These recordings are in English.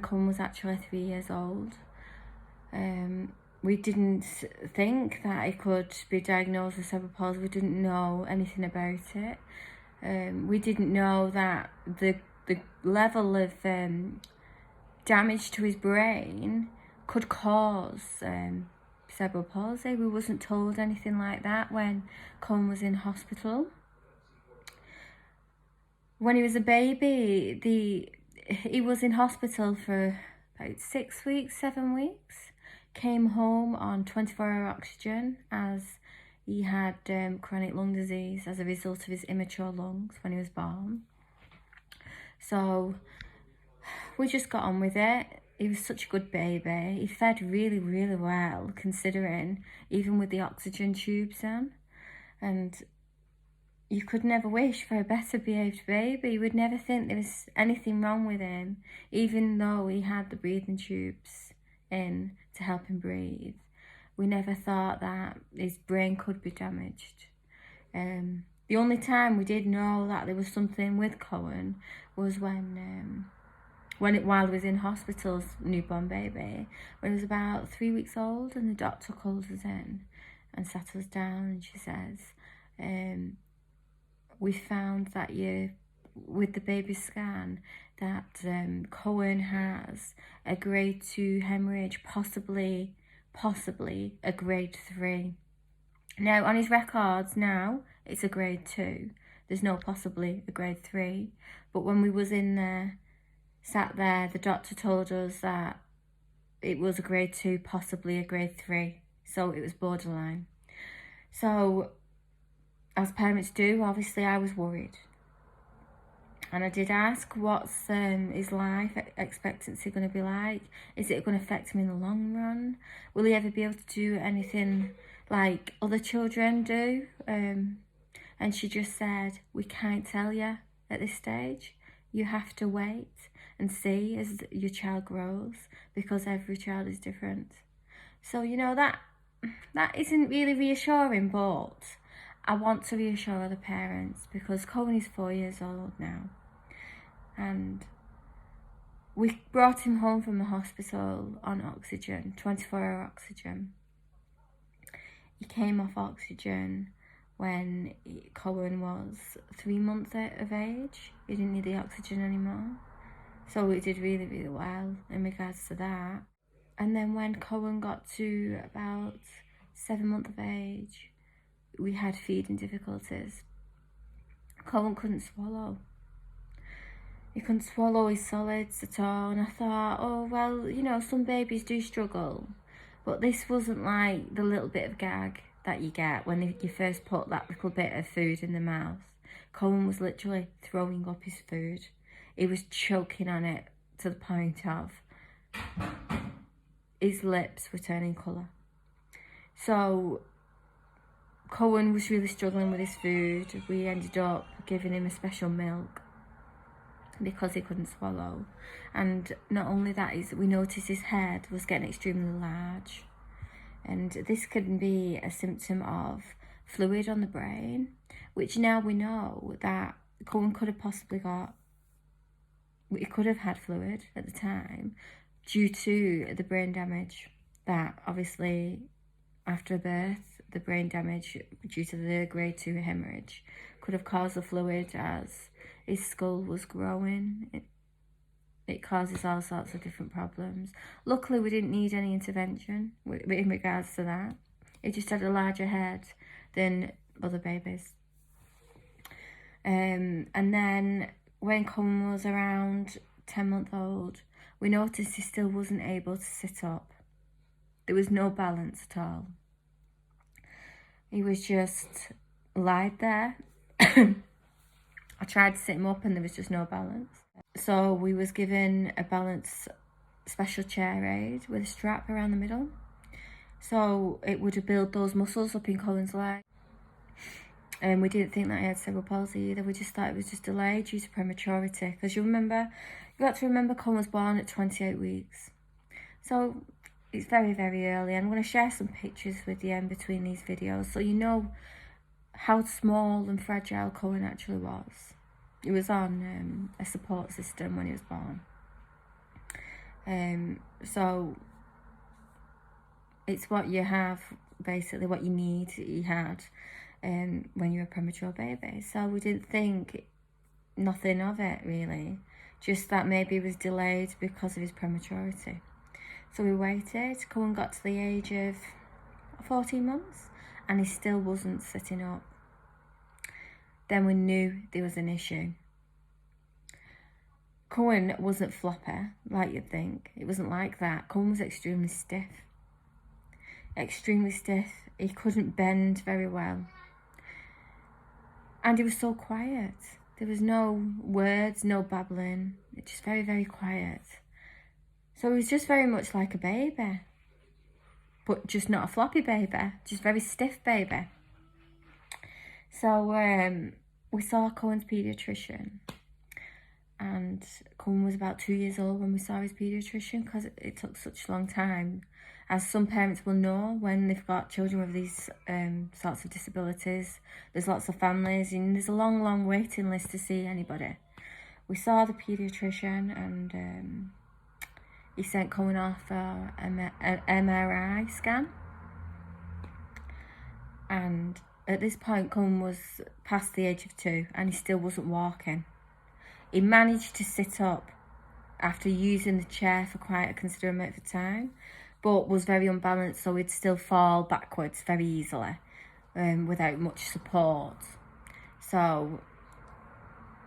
Coen was actually 3 years old. We didn't think that it could be diagnosed with cerebral palsy. We didn't know anything about it. We didn't know that the level of damage to his brain could cause cerebral palsy. We wasn't told anything like that when Coen was in hospital. When he was a baby, he was in hospital for about 6 weeks, 7 weeks. Came home on 24-hour oxygen as he had chronic lung disease as a result of his immature lungs when he was born. So we just got on with it. He was such a good baby. He fed really, really well, considering, even with the oxygen tubes in. And you could never wish for a better behaved baby. You would never think there was anything wrong with him, even though he had the breathing tubes in to help him breathe. We never thought that his brain could be damaged. The only time we did know that there was something with Coen was while he was in hospital as newborn baby, when he was about 3 weeks old, and the doctor called us in and sat us down, and she says, we found that with the baby scan, that Coen has a grade 2 haemorrhage, possibly a grade 3. Now, on his records now, it's a grade 2. There's no possibly a grade 3. But when we was in there, sat there, the doctor told us that it was a grade 2, possibly a grade 3. So it was borderline. So, as parents do, obviously I was worried. And I did ask, what's his life expectancy going to be like? Is it going to affect him in the long run? Will he ever be able to do anything like other children do? And she just said, we can't tell you at this stage. You have to wait and see as your child grows, because every child is different. So, you know, that isn't really reassuring, but I want to reassure other parents, because Coen is 4 years old now. And we brought him home from the hospital on oxygen, 24-hour oxygen. He came off oxygen when Coen was 3 months of age. He didn't need the oxygen anymore. So we did really, really well in regards to that. And then when Coen got to about 7 months of age, we had feeding difficulties. Coen couldn't swallow. He couldn't swallow his solids at all, and I thought, oh, well, you know, some babies do struggle, but this wasn't like the little bit of gag that you get when you first put that little bit of food in the mouth. Coen was literally throwing up his food. He was choking on it to the point of his lips were turning colour. So Coen was really struggling with his food. We ended up giving him a special milk because he couldn't swallow. And not only that, is we noticed his head was getting extremely large. And this could be a symptom of fluid on the brain, which now we know that Coen could have possibly got, he could have had fluid at the time due to the brain damage that obviously after birth, the brain damage due to the grade 2 hemorrhage could have caused the fluid as his skull was growing. It causes all sorts of different problems. Luckily, we didn't need any intervention in regards to that. He just had a larger head than other babies. And then when Coen was around 10 months old, we noticed he still wasn't able to sit up. There was no balance at all. He was just lied there. I tried to sit him up and there was just no balance. So we was given a balance special chair aid with a strap around the middle. So it would build those muscles up in Coen's leg. And we didn't think that he had cerebral palsy either. We just thought it was just delayed due to prematurity. Because you got to remember Coen was born at 28 weeks. So it's very, very early. I'm going to share some pictures with you in between these videos so you know how small and fragile Coen actually was. He was on a support system when he was born. So it's what you have, basically what you need, he had when you're a premature baby. So we didn't think nothing of it really, just that maybe he was delayed because of his prematurity. So we waited. Coen got to the age of 14 months and he still wasn't sitting up. Then we knew there was an issue. Coen wasn't floppy like you'd think. It wasn't like that. Coen was extremely stiff. Extremely stiff. He couldn't bend very well. And he was so quiet. There was no words, no babbling. It's just very, very quiet. So he was just very much like a baby. But just not a floppy baby. Just very stiff baby. So we saw Coen's paediatrician. And Coen was about 2 years old when we saw his paediatrician, because it took such a long time. As some parents will know, when they've got children with these sorts of disabilities, there's lots of families and there's a long, long waiting list to see anybody. We saw the paediatrician and he sent Coen off for an MRI scan. And at this point, Coen was past the age of 2 and he still wasn't walking. He managed to sit up after using the chair for quite a considerable amount of time, but was very unbalanced, so he'd still fall backwards very easily without much support. So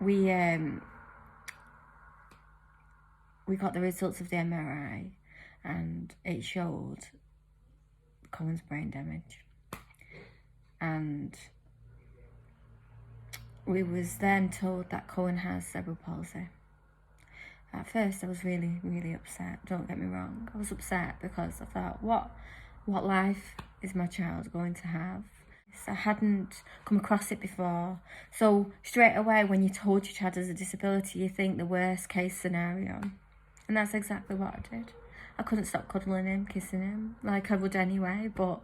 we got the results of the MRI and it showed Coen's brain damage. And we was then told that Coen has cerebral palsy. At first I was really, really upset, don't get me wrong. I was upset because I thought, what life is my child going to have? I hadn't come across it before. So straight away when you're told your child has a disability, you think the worst case scenario. And that's exactly what I did. I couldn't stop cuddling him, kissing him, like I would anyway, but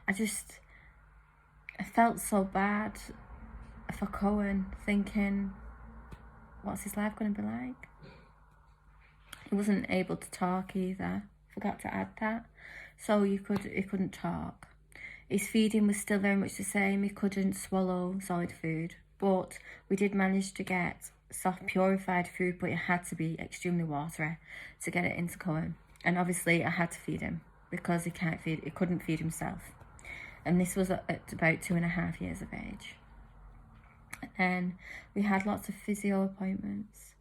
I felt so bad for Coen, thinking, what's his life going to be like? He wasn't able to talk either. Forgot to add that. So he couldn't talk. His feeding was still very much the same. He couldn't swallow solid food. But we did manage to get soft purified food, but it had to be extremely watery to get it into Coen. And obviously I had to feed him because he couldn't feed himself. And this was at about 2.5 years of age. And we had lots of physio appointments.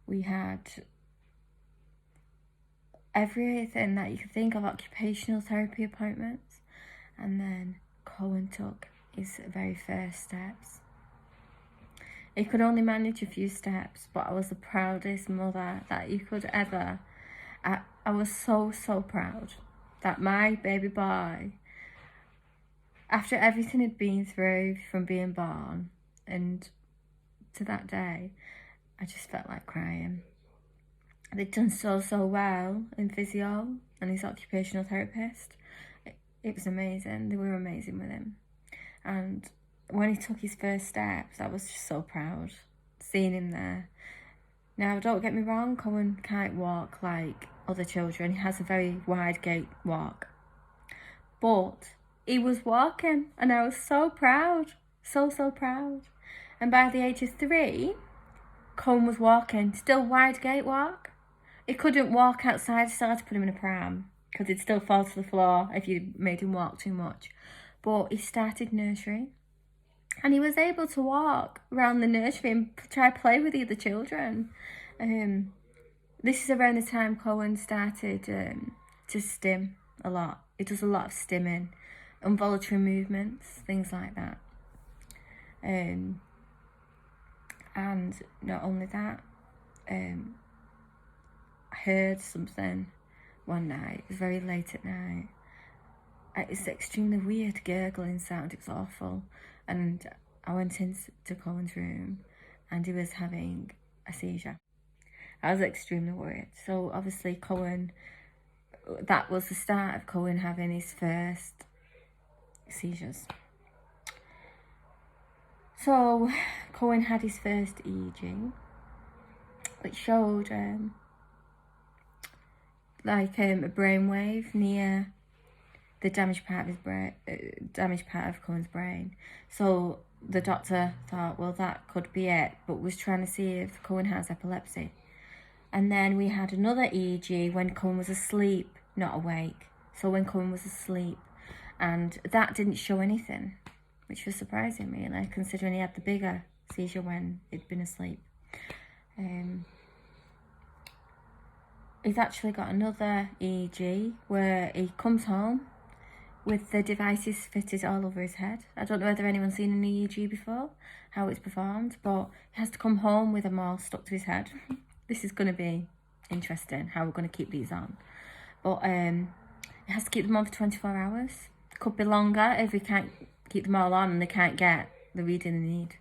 We had everything that you could think of, occupational therapy appointments. And then Coen took his very first steps. He could only manage a few steps, but I was the proudest mother that you could ever. I was so, so proud that my baby boy, after everything he'd been through from being born and to that day, I just felt like crying. They'd done so well in physio and his occupational therapist. It was amazing. They were amazing with him. And when he took his first steps, I was just so proud seeing him there. Now, don't get me wrong, Coen can't walk like other children. He has a very wide gait walk. But he was walking and I was so proud. So, so proud. And by the age of 3, Coen was walking, still wide gait walk. He couldn't walk outside, still had to put him in a pram because he'd still fall to the floor if you made him walk too much. But he started nursery and he was able to walk around the nursery and try to play with the other children. This is around the time Coen started to stim a lot. He does a lot of stimming, involuntary movements, things like that. And not only that, I heard something one night. It was very late at night. It's extremely weird gurgling sound. It was awful. And I went into Coen's room and he was having a seizure. I was extremely worried. So obviously Coen, that was the start of Coen having his first seizures. So Coen had his first EEG, which showed like a brainwave near the damaged part of his brain, damaged part of Coen's brain. So the doctor thought, well, that could be it, but was trying to see if Coen has epilepsy. And then we had another EEG when Coen was asleep, not awake. So when Coen was asleep, and that didn't show anything, which was surprising really, considering he had the bigger seizure when he'd been asleep. He's actually got another EEG where he comes home with the devices fitted all over his head. I don't know whether anyone's seen an EEG before, how it's performed, but he has to come home with them all stuck to his head. This is going to be interesting, how we're going to keep these on. But he has to keep them on for 24 hours. Could be longer if we can't keep them all on and they can't get the reading they need.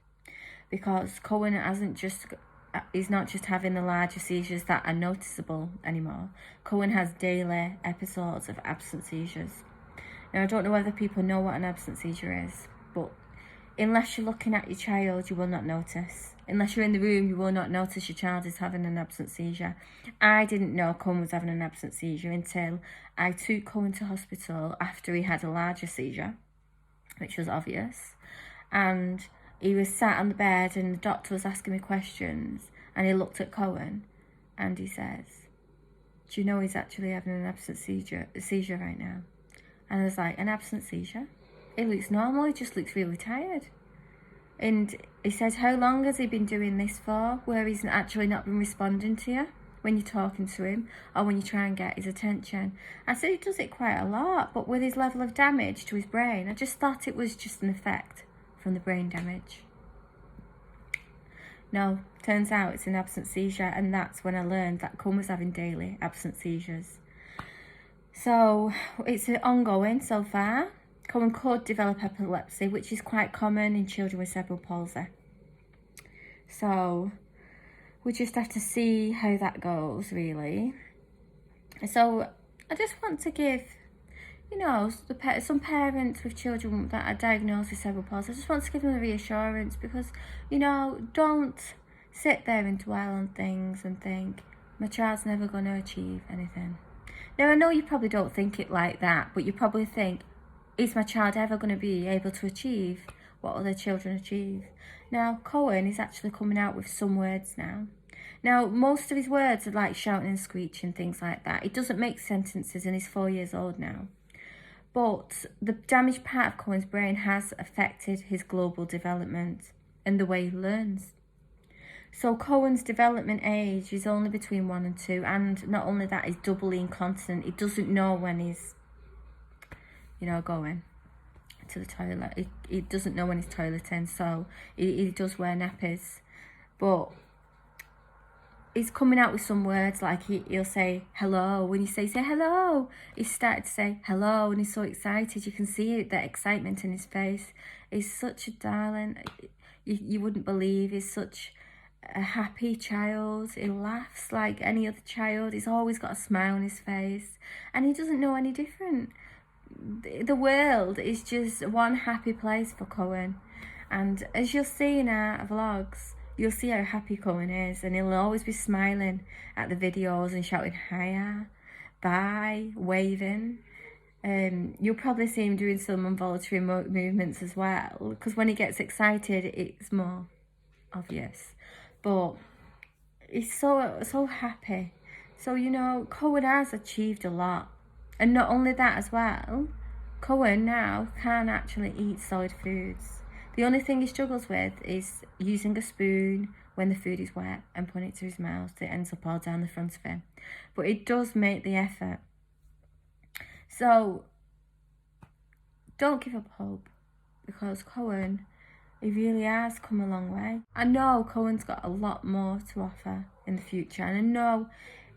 Because Coen he's not just having the larger seizures that are noticeable anymore. Coen has daily episodes of absent seizures. Now, I don't know whether people know what an absent seizure is, but unless you're looking at your child, you will not notice. Unless you're in the room, you will not notice your child is having an absent seizure. I didn't know Coen was having an absent seizure until I took Coen to hospital after he had a larger seizure, which was obvious. And he was sat on the bed and the doctor was asking me questions, and he looked at Coen and he says, do you know he's actually having an absent seizure right now? And I was like, an absent seizure? It looks normal, he just looks really tired. And he said, how long has he been doing this for, where he's actually not been responding to you when you're talking to him or when you try and get his attention? I said he does it quite a lot, but with his level of damage to his brain, I just thought it was just an effect from the brain damage. No, turns out it's an absent seizure, and that's when I learned that Coen was having daily absent seizures. So it's ongoing so far. Coen could develop epilepsy, which is quite common in children with cerebral palsy. So we just have to see how that goes, really. So I just want to give, some parents with children that are diagnosed with cerebral palsy, I just want to give them a reassurance, because, don't sit there and dwell on things and think, my child's never going to achieve anything. Now, I know you probably don't think it like that, but you probably think, is my child ever going to be able to achieve what other children achieve? Now, Coen is actually coming out with some words now. Now, most of his words are like shouting and screeching, things like that. He doesn't make sentences and he's 4 years old now. But the damaged part of Coen's brain has affected his global development and the way he learns. So Coen's development age is only between 1 and 2, and not only that, he's doubly incontinent. He doesn't know when he's, going to the toilet. He doesn't know when he's toileting, so he does wear nappies. But he's coming out with some words, like he'll say hello. When you say hello, he's started to say hello, and he's so excited. You can see that excitement in his face. He's such a darling. You wouldn't believe he's such a happy child. He laughs like any other child. He's always got a smile on his face, and he doesn't know any different. The world is just one happy place for Coen, and as you'll see in our vlogs, you'll see how happy Coen is, and he'll always be smiling at the videos and shouting hiya, bye, waving. You'll probably see him doing some involuntary movements as well, because when he gets excited it's more obvious. But he's so happy. So Coen has achieved a lot, and not only that as well, Coen now can actually eat solid foods. The only thing he struggles with is using a spoon when the food is wet and putting it to his mouth. It ends up all down the front of him. But he does make the effort. So don't give up hope, because Coen, he really has come a long way. I know Coen's got a lot more to offer in the future, and I know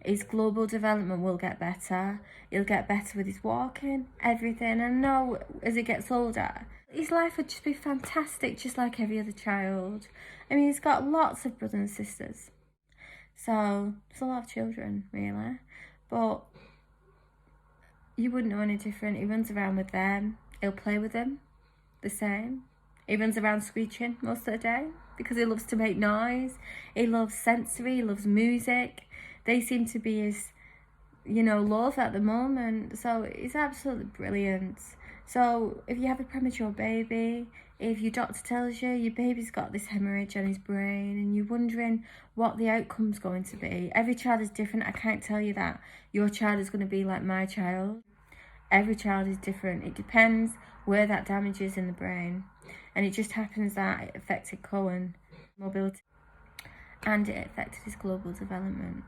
his global development will get better. He'll get better with his walking, everything. I know as he gets older, his life would just be fantastic, just like every other child. I mean, he's got lots of brothers and sisters. So, it's a lot of children, really. But you wouldn't know any different. He runs around with them. He'll play with them the same. He runs around screeching most of the day because he loves to make noise. He loves sensory, he loves music. They seem to be his, you know, love at the moment. So it's absolutely brilliant. So if you have a premature baby, if your doctor tells you your baby's got this hemorrhage on his brain and you're wondering what the outcome's going to be, every child is different. I can't tell you that your child is going to be like my child. Every child is different. It depends where that damage is in the brain. And it just happens that it affected Coen mobility and it affected his global development.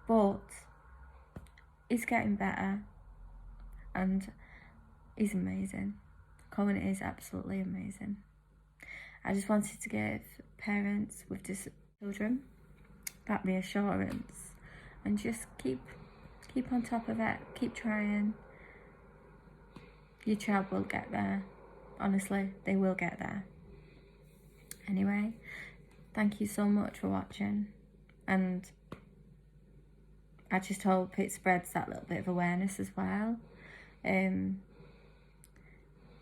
But he's getting better and he's amazing. Coen is absolutely amazing. I just wanted to give parents with children that reassurance and just keep on top of it, keep trying. Your child will get there. Honestly, they will get there. Anyway, thank you so much for watching, and I just hope it spreads that little bit of awareness as well.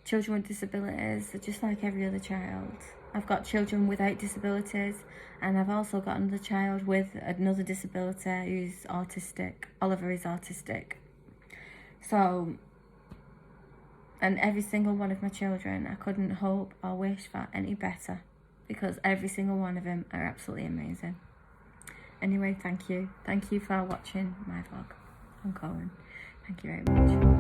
Children with disabilities are just like every other child. I've got children without disabilities, and I've also got another child with another disability who's autistic. Oliver is autistic. So, and every single one of my children, I couldn't hope or wish for any better, because every single one of them are absolutely amazing. Anyway, thank you. Thank you for watching my vlog on Coen. Thank you very much.